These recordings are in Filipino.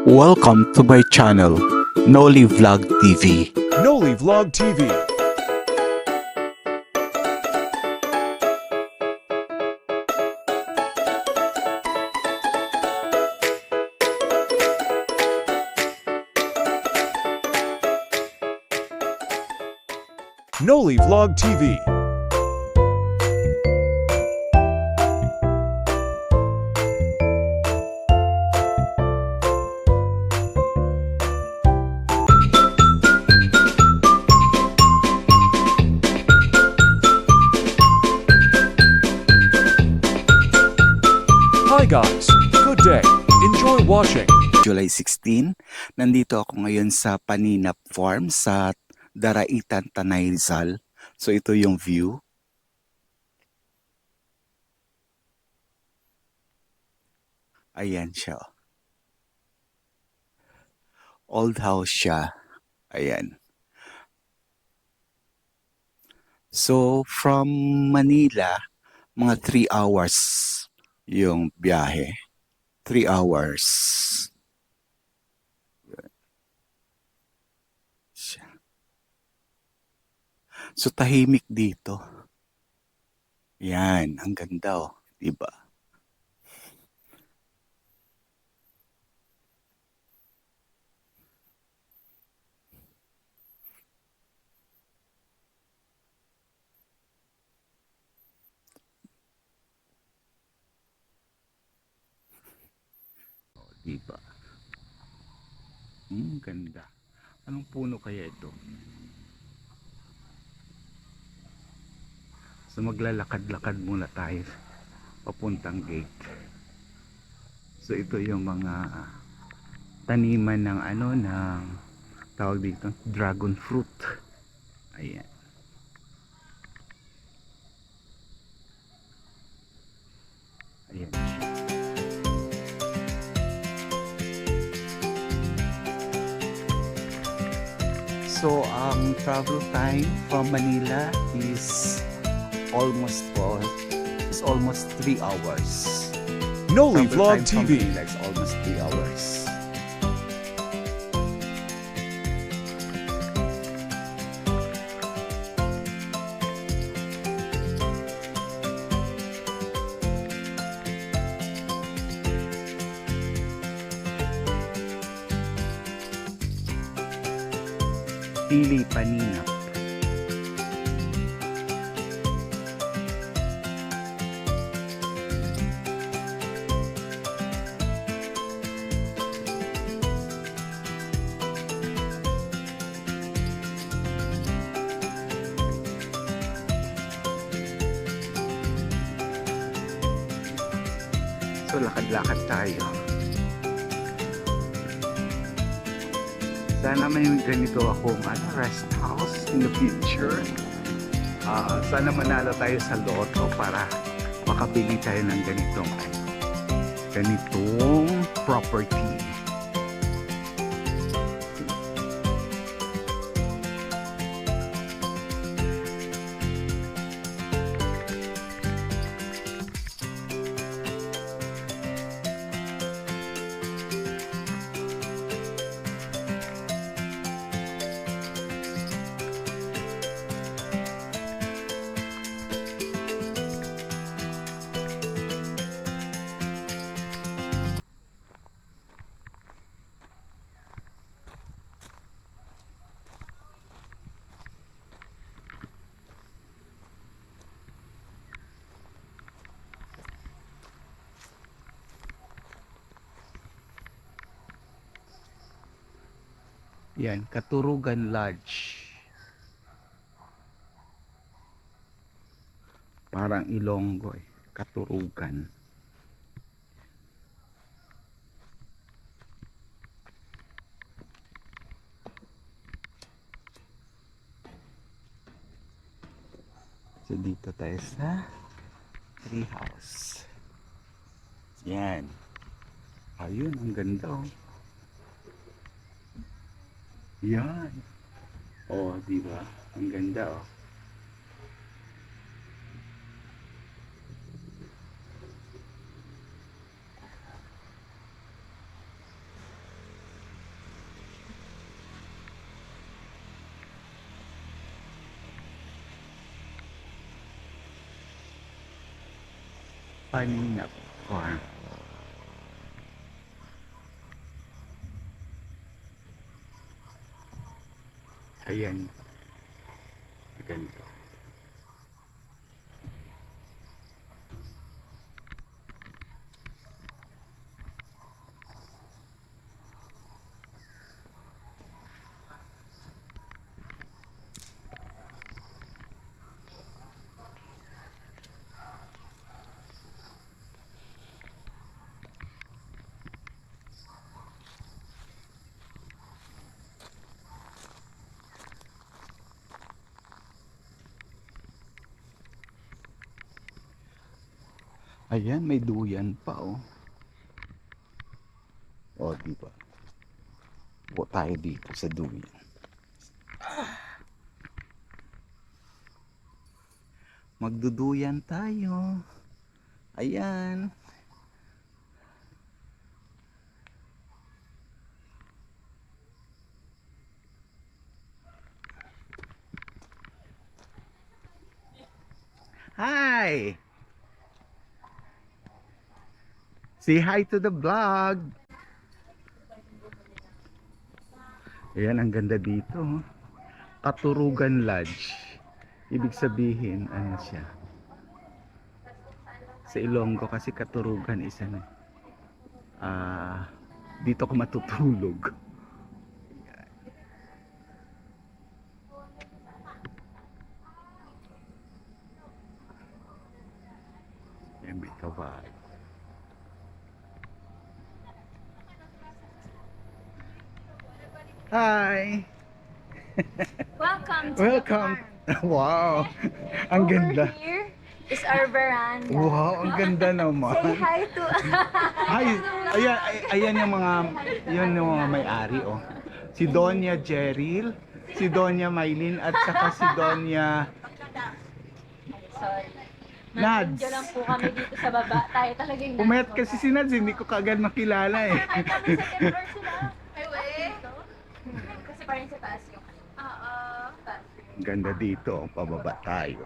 Welcome to my channel, Noli Vlog TV. Noli Vlog TV. Noli Vlog TV. Hi guys, good day. Enjoy watching. July 16, nandito ako ngayon sa Paninap Farm sa Daraitan, Tanay, Rizal. So ito yung view. Ayan siya. Old house siya. Ayan. So from Manila, mga 3 hours yung biyahe. 3 hours. So tahimik dito. Yan, ang ganda oh, 'di ba? Oh, 'di ba? Ganda. Anong puno kaya ito? So maglalakad-lakad muna tayo papuntang gate. So ito yung mga taniman ng ng tawag dito, dragon fruit. Ayan. Ayan siya. So travel time from Manila is almost 3 hours. Noli Travel Vlog time from TV. Manila is almost 3 hours. Pili Paninap. So lakad-lakad tayo. Sana may ganito akong rest house in the future. Sana manalo tayo sa loto para makabili tayo ng ganitong property. Yan, Katurugan Lodge. Parang Ilonggo eh. Katurugan. So dito tayo sa tree house. Yan. Ayun, ang ganda oh. Yan. Oh, di ba? Ang ganda oh. Paninap Farm. Ayan. Ganito. Ayan, may duyan pa oh. Oh, di ba? Upo tayo dito sa duyan. Magduduyan tayo. Ayan. Hi! Say hi to the vlog. Ayan, ang ganda dito. Oh. Katurugan Lodge. Ibig sabihin, ano siya? Sa Ilonggo kasi Katurugan isa na. Dito ko matutulog. Ayan, may kawal. Hi! Welcome to Welcome! the farm. Wow! Ang ganda! Over here is our veranda. Wow, ang ganda naman! Say hi to Ay, ayan yung mga, yun yung mga may-ari, oh. Si Donya Jeril, si Donya Maylin, at saka si Donya Sorry. Nads. Nandiyan lang po kami dito sa baba. Tayo talaga yung Pumayat nasa kasi baba. si Nads, hindi ko kagad makilala eh. Ay, tapos second floor sila. Ay, wait. Kasi parang sa taas yung taas. Ang ganda dito, pababa tayo.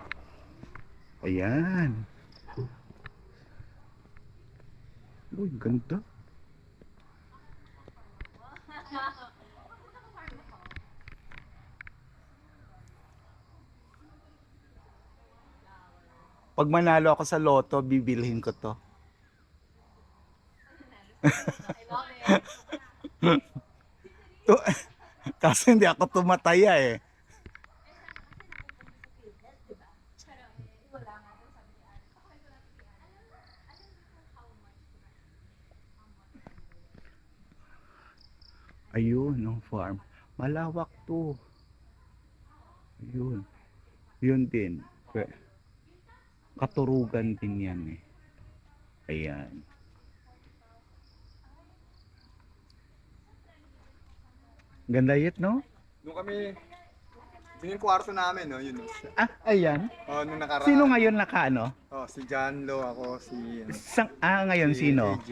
Ayan. Uy, ganda. Pag manalo ako sa loto, bibilhin ko to. I love it. To Kaso hindi ako tumataya eh. Ayun, no, farm. Malawak to. Ayun. Yun din. Katurugan din yan eh. Ayan. Ganda yet, no? Nung kami, yun yung kwarto namin, no? Yun. Ayan. Oh, nung nakaraan. Sino ngayon naka-ano? Oh, si John Lo, ako, si... Ngayon si sino? AJ.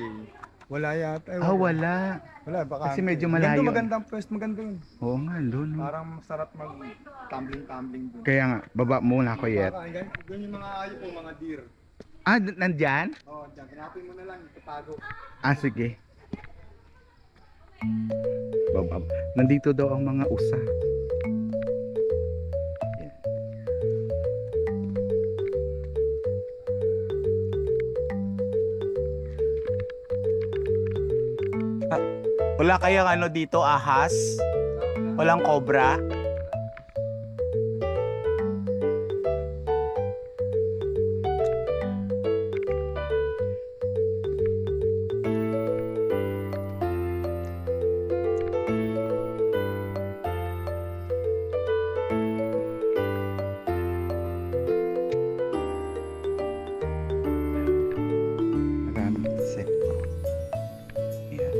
Wala yata. Wala. Wala, baka. Kasi medyo malayo. Magandang pwesto, maganda yun. Oo nga, doon. Parang masarap mag-tumbling-tumbling dun. Kaya nga, baba muna ako yet. Doon yung mga ayo po, mga deer. Nandyan? Oh, dyan, hanapin mo na lang, itago. Sige. Baba. Nandito daw ang mga usa. Yan. Wala kayang ano dito, ahas? Walang cobra? Maraming insekto. Yan.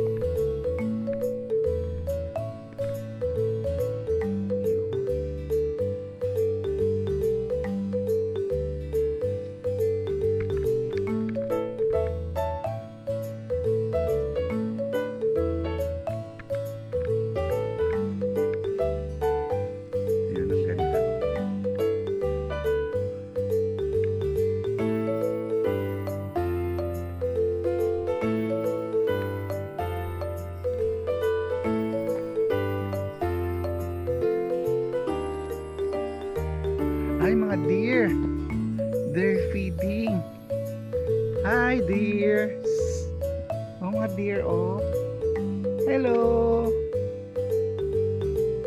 mga deer. They're feeding. Hi, deer. Oh, mga deer, oh. Hello.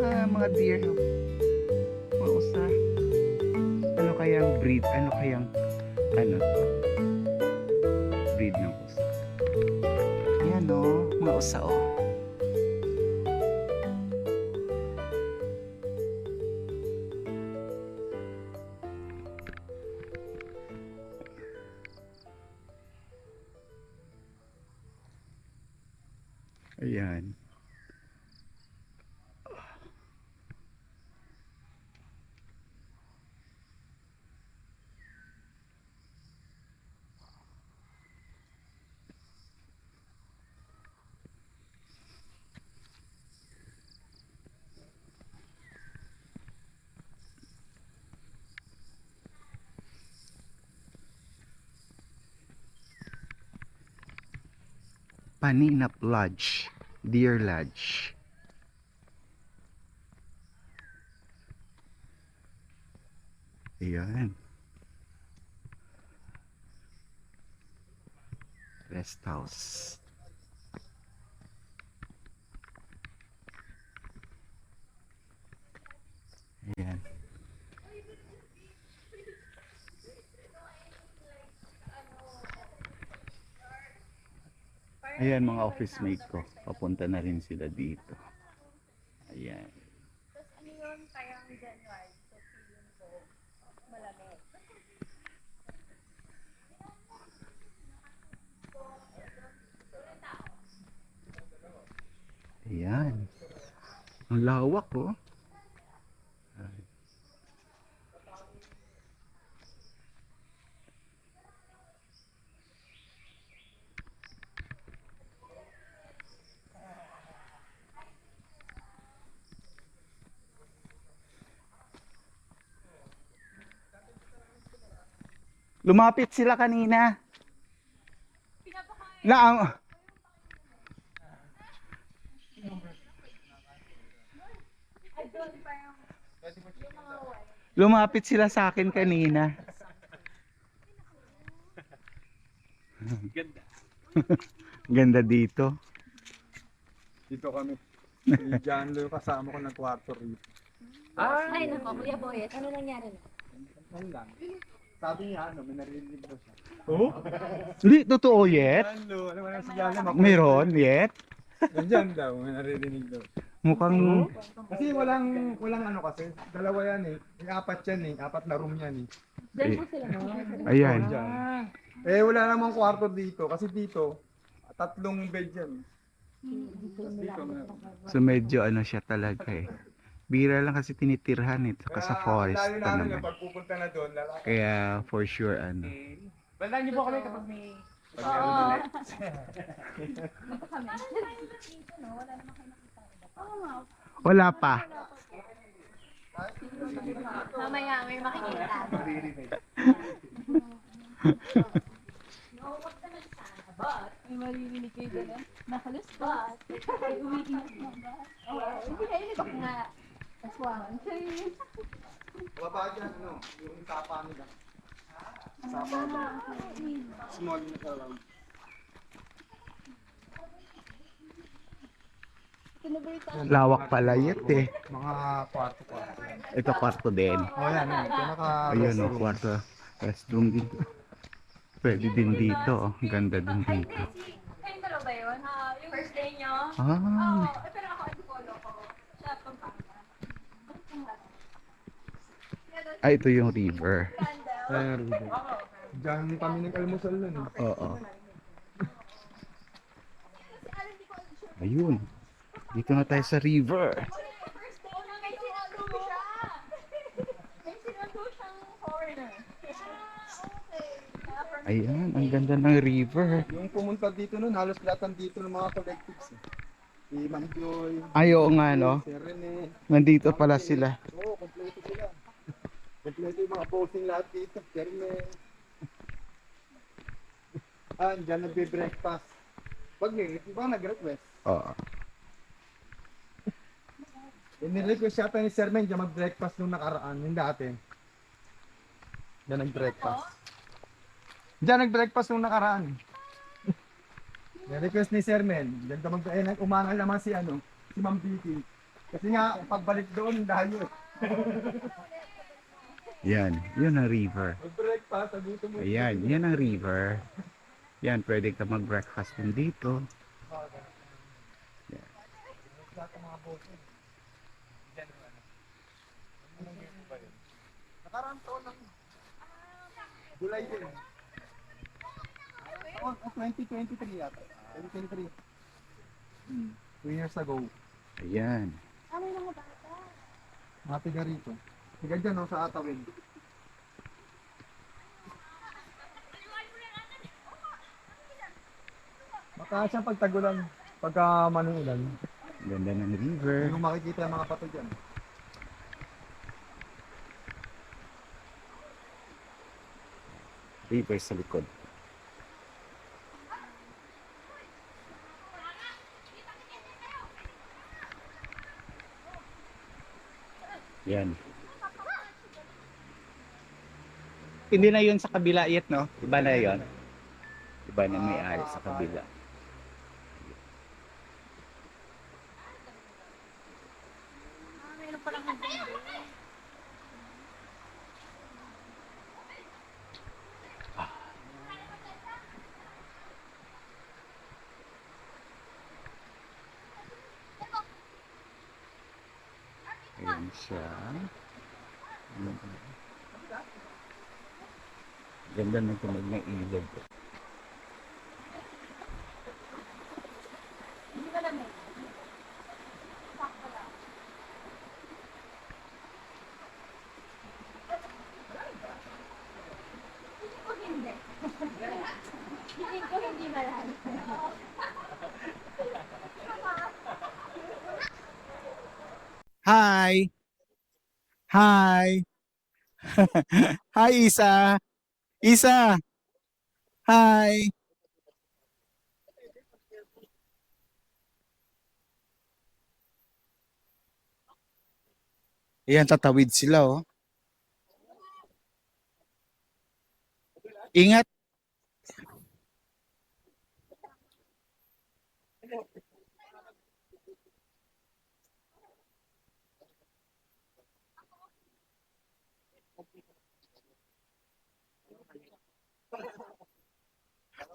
Mga deer. Mga usa. Ano kayang breed? Ano kayang, ano to? Breed ng usa. Yan, oh. Mga usa, oh. Ayan. Paninap Lodge. Deer Lodge. Ayan. Rest house. Ayan. Ayan mga office mate ko. Papunta na rin sila dito. Ayan. Tapos ano yun, parang January. So, feeling ko, malamig. Ayan. Ang lawak oh. Lumapit sila kanina. Na ang lumapit sila sa akin kanina. Ganda. Ganda dito. Dito kami. Si John Lo yung kasama ko ng kwarto rito. Ay, nako, Kuya Boyet, ano nangyari na? Ano lang. Sabi niya, ano, may narinig daw siya. Oh? Hindi, totoo yet? John Lo, ano mo na si John Lo? Meron yet? Nandiyan daw, may narinig daw. Mukhang Kasi walang ano kasi, dalawa yan eh. May apat yan eh, apat na room yan eh. Diyan po sila no? ayan. Diyan. Eh wala namang kwarto dito, kasi dito, 3 bed yan. Dito meron. So medyo ano siya talaga eh. Bira lang kasi tinitirhan ito kasi sa forest Lalo pa namin naman. yung pagpupunta na doon, lalaki. Kaya for sure ano. Bandaan niyo po kami kapag may... Oo. Dito kami. Dito, no? Wala naman kayo nakita. Oo nga. Wala pa. Mamaya may makikita. May maririnig kayo doon. Nakalusbat. Ay, umiinit na ba? Oo. Hindi kayo nilibak nga. Aswangan. Baba dyan, ano, yung tapa nila. Tapa small na around. Lawak pala yet eh. Mga kwarto. Ito kwarto din. Oh yan, yan. Pinaka Ayun oh, kwarto. Restroom dito. Pwede din dito oh. Ganda din dito. Kayong dalawa ba yun? Yung first day nyo? Ah, Pero ako, follow ko. Siya, Pampanga. ay ito yung river. Ayan, diyan kami nag-almusal nun. Oo. Ayun. Dito na tayo sa river. First day na may sinundo siya. May sinundo siyang foreigner. Okay. Ayan, ang ganda ng river. Yung pumunta dito nun, halos lahat dito ng mga collectives. Si Ma'am Joy, Ay, oo nga no. si Rene. Nandito pala sila. Oo, kompleto sila. Kompleto yung mga posing lahat dito. Si Rene. Diyan nagbe-breakfast. Pag nag-request. Oo. Nirequest yata ni Sir Men diyan mag-breakfast nung nakaraan, yung dati. Diyan nag-breakfast. Diyan nag-breakfast nung nakaraan. Request ni Sir Mel. Diyan ka umangal naman si si Ma'am Vicky. Kasi nga, pagbalik doon, dahil Yan, yun ang river. mag-breakfast, sagutin mo. Ayan, yan ang river. Yan, pwede ka mag-breakfast din dito. Lahat ng mga bote. Nakaraan taon lang. July din. Taon, 2023 yata. 2023. 2 years ago. Ayan. Ano yung mga bata? Mga tiga rito. Tiga dyan, no, sa Atawid. Mataas siyang pagtagulan. Pagka manuulan. Ganda ng river. Yung makikita yung mga pato dyan. River sa likod. Yan. Hindi na yun sa kabila yet, no? Iba na yun. Iba na may ari sa kabila. Meron palang nandun. Ayan siya. Ganda ng tunog ng ilog. Hindi ba lamig? Sakto lang. Hindi ko hindi. Hindi ko hindi marami. Hi. Hi. Hi, Isa. Isa. Hi. Ayan, tatawid sila, oh. Ingat.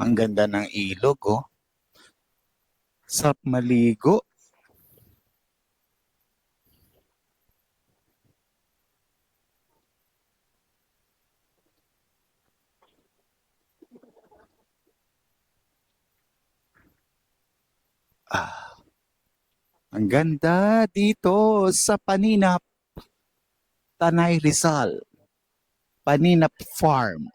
Ang ganda ng ilog, oh. Sarap maligo. Ah, ang ganda dito sa Paninap, Tanay Rizal. Paninap Farm.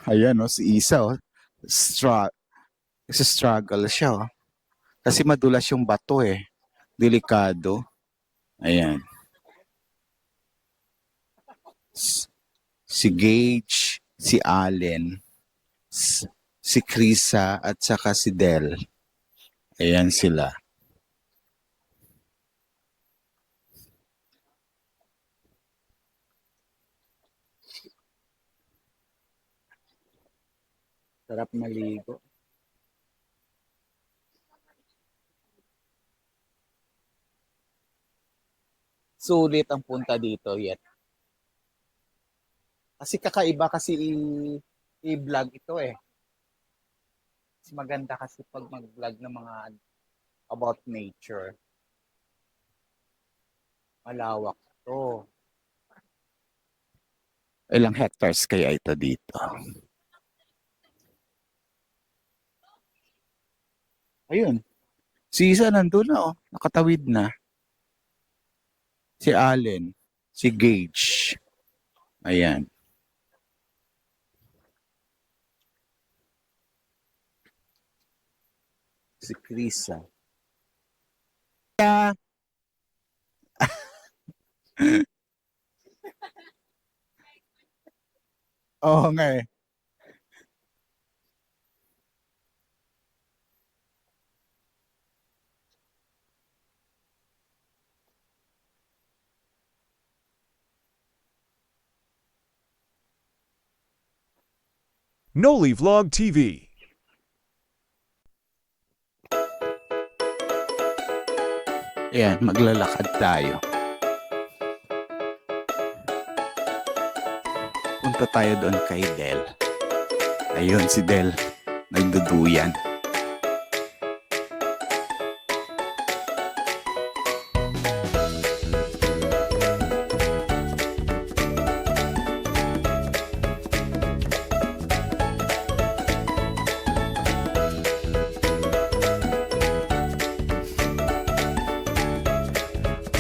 Ayan, oh, si Isa, oh. Struggle siya, oh. Kasi madulas yung bato, eh. Delikado. Ayan. Si Gage, si Allen, si Krisa, at saka si Del. Ayan sila. Sarap maligo. Sulit ang punta dito yet. Kasi kakaiba kasi i-vlog ito, eh. Mas maganda kasi pag mag-vlog ng mga about nature. Malawak to. Ilang hectares kaya ito dito? Ayun. Si Isa nandun na, oh. Nakatawid na. Si Allen. Si Gage. Ayan. Si Krisa. Yeah. Oo nga, eh. Noli Vlog TV. Ayan, maglalakad tayo. Punta tayo doon kay Del. Ayun si Del, nagduduyan.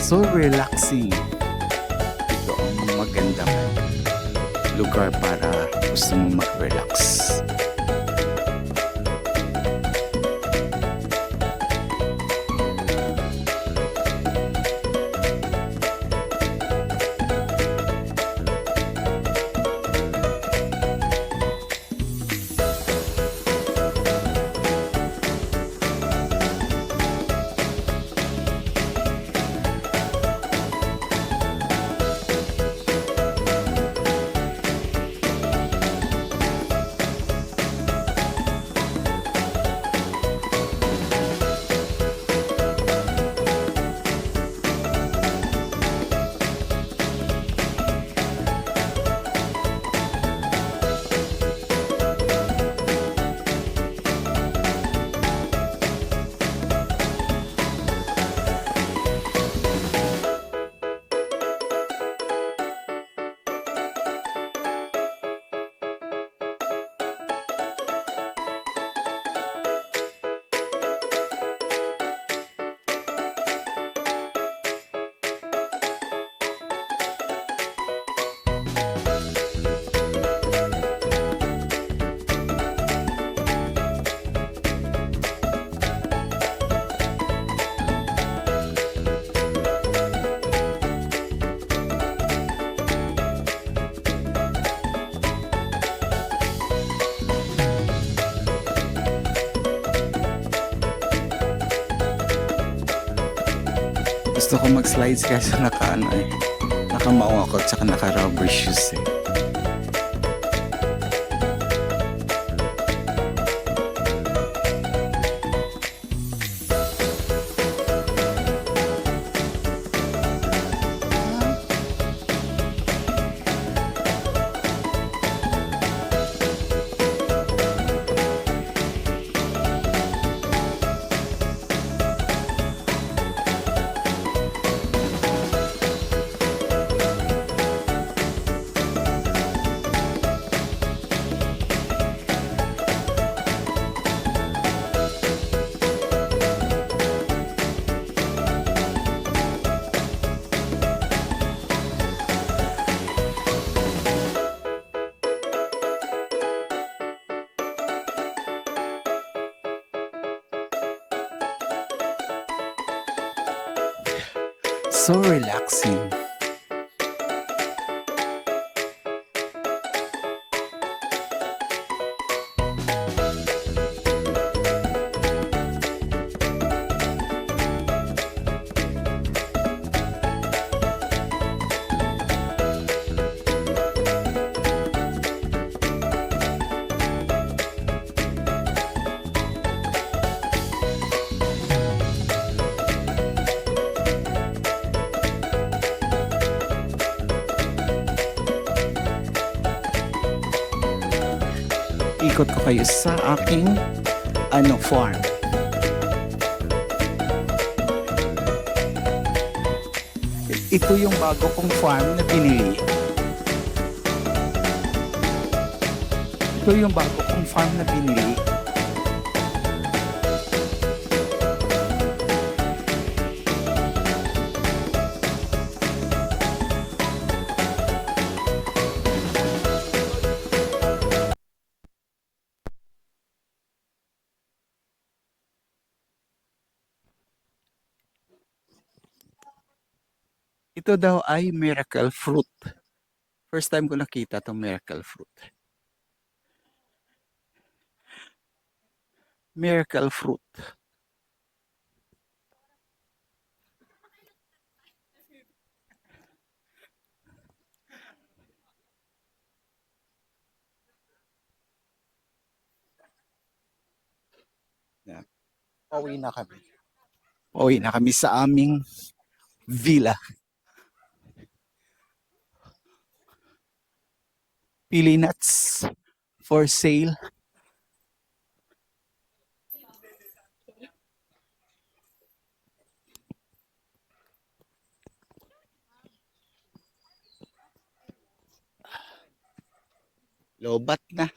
So relaxing. Ito ang magandang lugar para gusto mo mag-relax. Gusto ko mag-slides kasi nakamaong ako at saka naka-rubber shoes eh. So relaxing. Ikot ko kayo sa aking farm. Ito yung bago kong farm na binili. Ito yung bago kong farm na binili. Ito daw ay miracle fruit. First time ko nakita itong miracle fruit. Miracle fruit. Pauwi na kami. Pauwi na kami sa aming villa. Pili nuts for sale. Lobat na.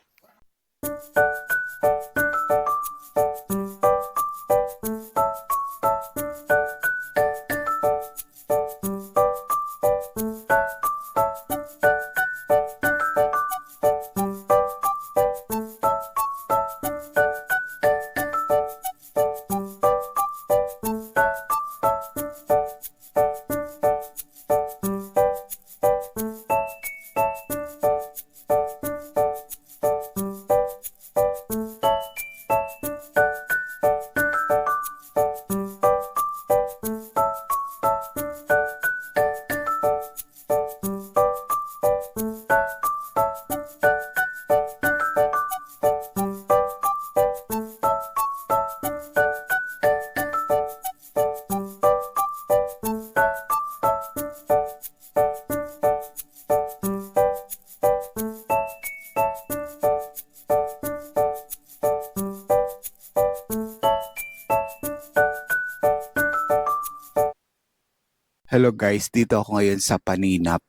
Hello guys, dito ako ngayon sa Paninap,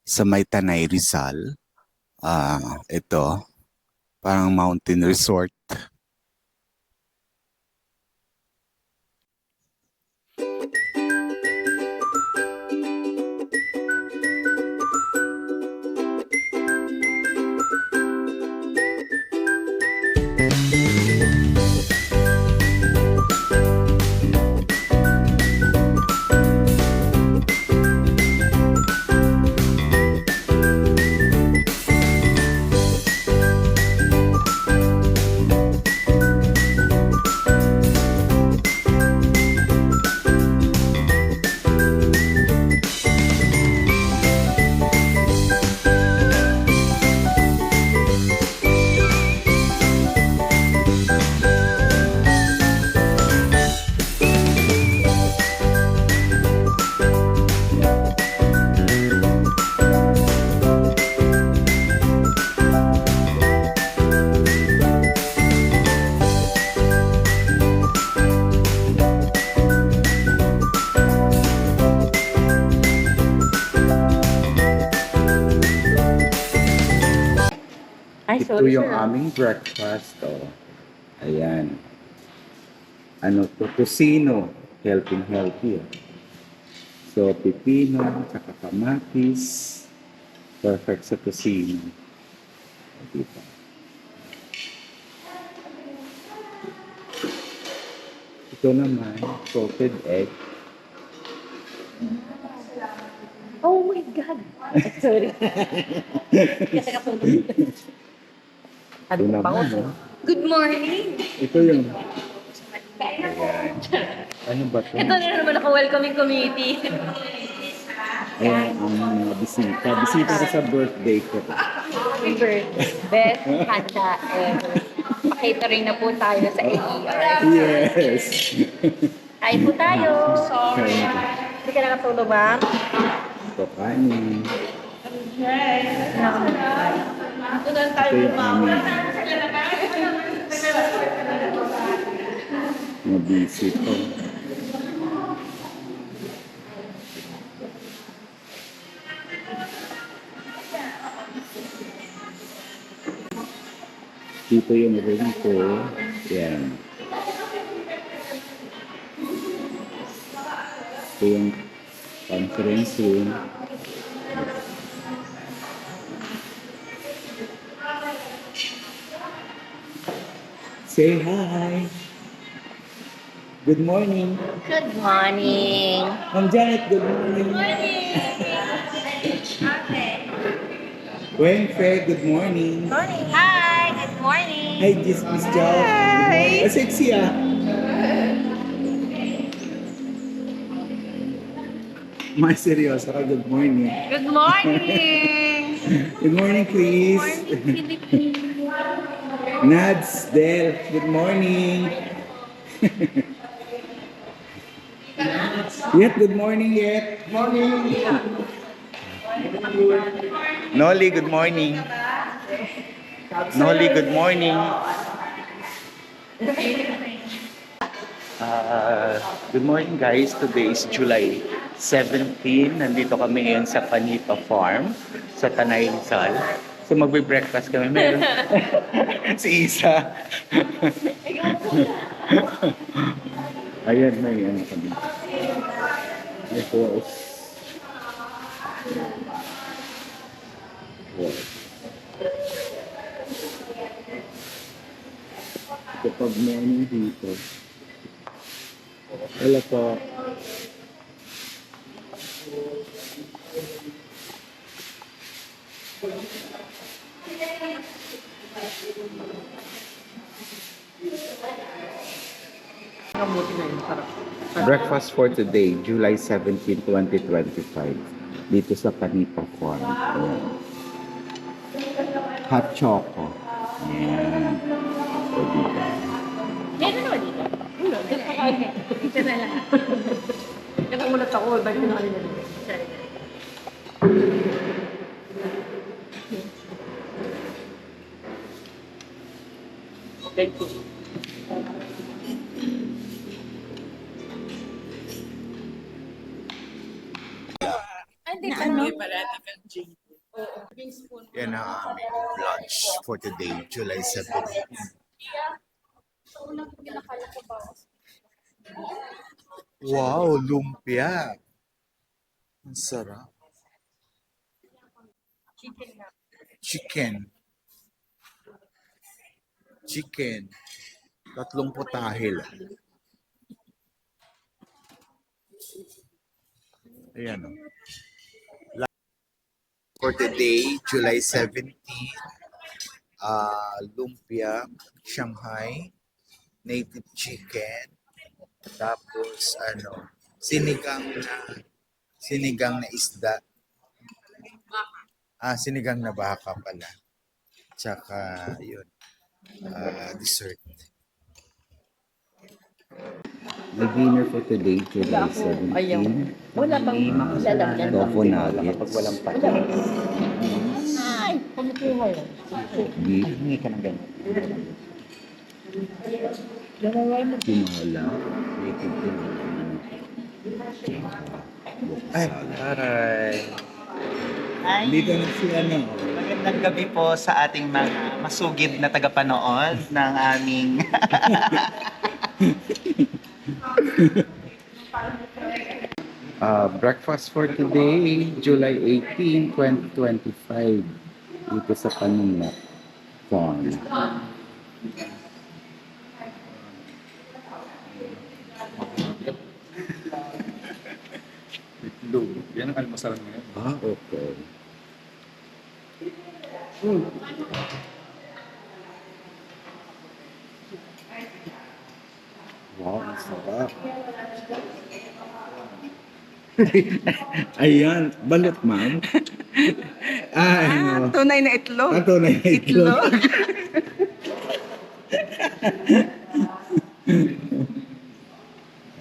sa may Tanay Rizal. Ito, parang mountain resort. Ito yung aming breakfast. Oh. Ayan. Ano to? Tocino. Healthy. Oh. So, pipino, saka kamatis. Perfect sa tocino. Dito. Ito naman, salted egg. Oh my God! Sorry. Kasi kapag Ito naman, oh. Good morning! Ito yung... Ayan. Ano ba ito? Ito na naman ako welcoming committee. Ayan, ang mga bisita. Bisita ka sa birthday ko. Happy birthday. Best handa ever. Pa-catering na po tayo sa AER. Yes! Kain po tayo. Sorry. Hindi ka nakatulog ba? Ito kanin. Ito yung aming mga bisita. Dito yung room ko. Yan. Ito yung conference room. Say hi. Good morning. Good morning. Ma'am Janet, good morning. Wenfe, good morning. Morning. Hi. Good morning. Hi, Miss Chow. Hi. Sexy ah. Mas seryoso ka, good morning. Good morning. Good morning, please. Nads, Del, good morning. Yet, good morning, Yet. Morning. Noli, good morning. Noli, good morning. Good morning guys. Today is July 17. Nandito kami ngayon sa Panipa Farm sa Tanay Rizal. So magbe-breakfast kami. Meron si Isa. Ayan, may ano kami. Ito. Wow. Kapag morning dito. Wala po. Breakfast for today, July 17, 2025. Dito sa Panipa Farm. Ayan. Hot choco. Ayan. O, dito. Meron naman dito. Ulo, dito pa kayo. Dito na lang. Nakamulat ako, ba't ko na kanina dito? Sorry. Thank you. Yan ang aming lunch for today, July 17. Wow, lumpia. Ang sarap. Chicken. Chicken. Tatlong putahe lang. Ayan o. For today, July 17, lumpia, Shanghai, native chicken, tapos sinigang na isda. Sinigang na baka pala. Tsaka yun, dessert. May dinner for today, July 17. Wala bang lalagyan? Tofu nuggets. Kapag walang pati. Ay, pagkikuha yun. Beef. Hingi ka ng ganyan. Tinola. Native tinola. Ay, aray. Dito na si ano. Magandang gabi po sa ating mga masugid na tagapanood ng aming Breakfast for today, July 18, 2025. Dito sa Panipa Farm. Itlog. Yan ang almasalan mo yan. Okay. Wow, ang sarap. Ayan, balit ma'am. Ano? Tunay na itlog. Tunay na itlog.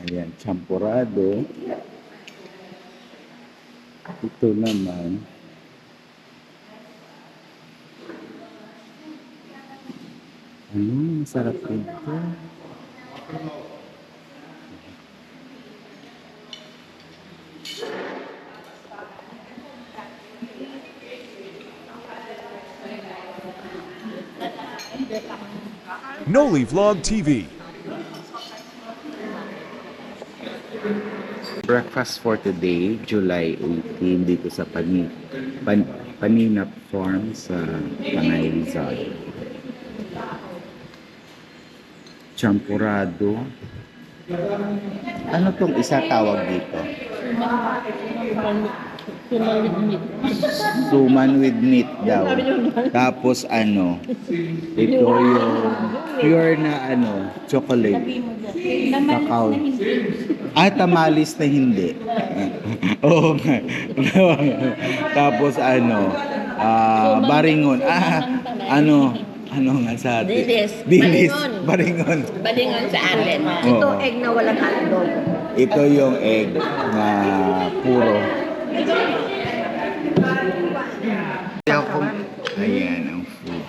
Ayan, champurado. Ito naman. Masarap ito. Noli Vlog TV. Breakfast for today, July 18, dito sa Paninap Farm sa Tanay Rizal. Champurado. Ano tong isa tawag dito? Suman with meat daw. Tapos ito yung pure na chocolate. Cacao. Tamales na hindi. Oo nga. Tapos baringon. Ano nga sa atin? Dilis. Dilis. Balingon. Baringon. Balingon sa atin. Oo. Ito egg na walang hotdog. Ito yung egg na puro. Ayan ang food.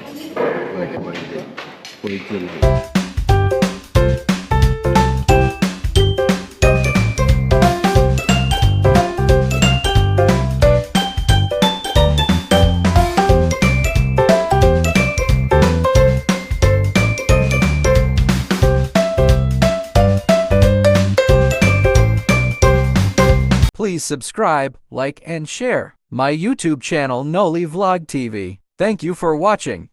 For children. Please subscribe, like, and share my YouTube channel Noli Vlog TV. Thank you for watching.